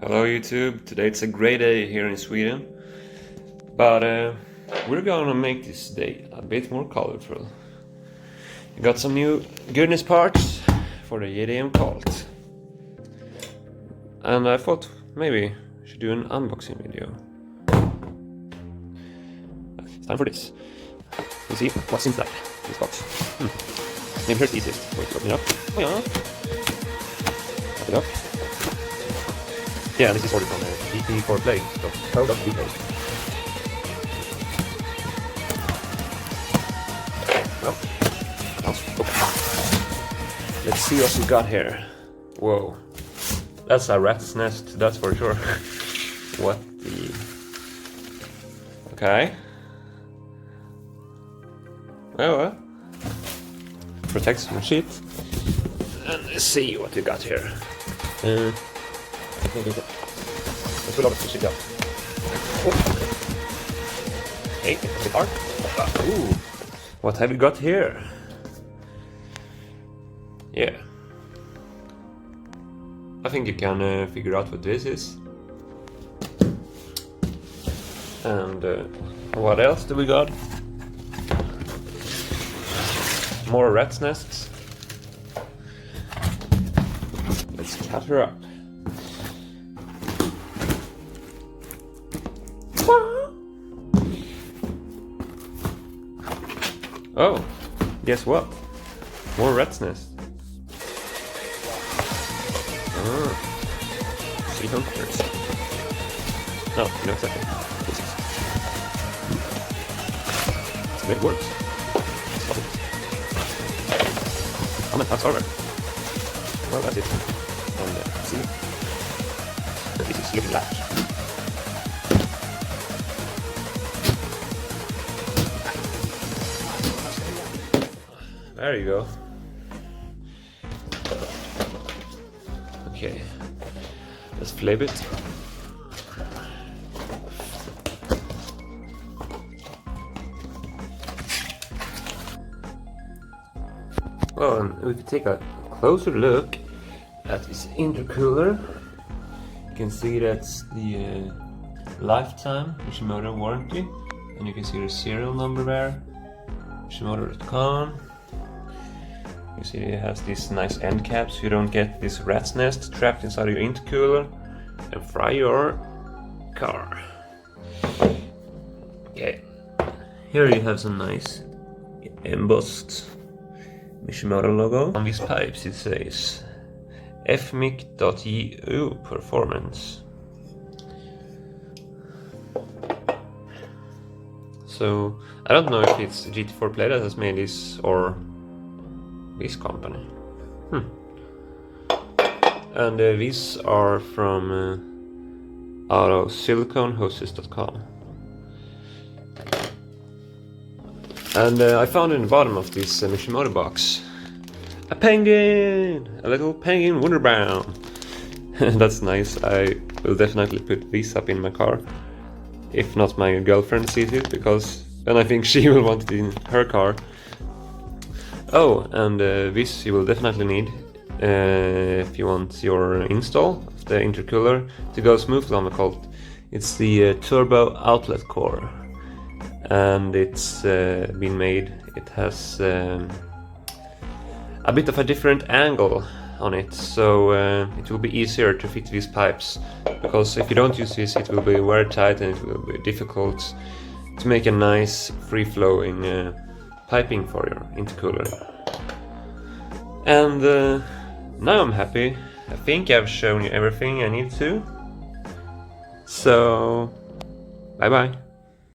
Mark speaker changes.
Speaker 1: Hello YouTube, today it's a great day here in Sweden, but we're gonna make this day a bit more colorful. We got some new goodness parts for the JDM Colt, and I thought maybe I should do an unboxing video. It's time for this. We'll see what's inside this box. Maybe here's the easiest way to open it up. Oh yeah. Open it up. Yeah, this is ordered from GT4Play.co.uk. Well, let's see what we got here. Whoa, that's a rat's nest, that's for sure. What the... Okay. Well, protects from shit. And let's see what we got here. Let's pull over the shit out. Okay, it's a car. Ooh, what have we got here? Yeah, I think you can figure out what this is. And what else do we got? More rat's nests. Let's cut her up. Oh, guess what? More rat's nests. See how it works. No, you know exactly. So it works. Stop it. Come on, that's over. Well, that's it. And see, this is looking like. There you go. Okay, let's flip it. Well, and if you take a closer look at this intercooler, you can see that's the lifetime Mishimoto warranty, and you can see the serial number there, Mishimoto.com. You see it has these nice end caps so you don't get this rat's nest trapped inside your intercooler and fry your car. Okay, here you have some nice embossed Mishimoto logo. On these pipes it says FMIC.EU performance. So I don't know if it's GT4Play that has made this or this company. And these are from out of siliconehoses.com. And I found in the bottom of this Mishimoto box a penguin! A little penguin wonderbound! That's nice. I will definitely put this up in my car. If not my girlfriend sees it, because then I think she will want it in her car. Oh, and this you will definitely need if you want your install of the intercooler to go smoothly on the Colt. It's the turbo outlet core, and it's been made. It has a bit of a different angle on it, so it will be easier to fit these pipes, because if you don't use this it will be very tight and it will be difficult to make a nice free-flowing piping for your intercooler. And now I'm happy. I think I've shown you everything I need to. So, bye bye.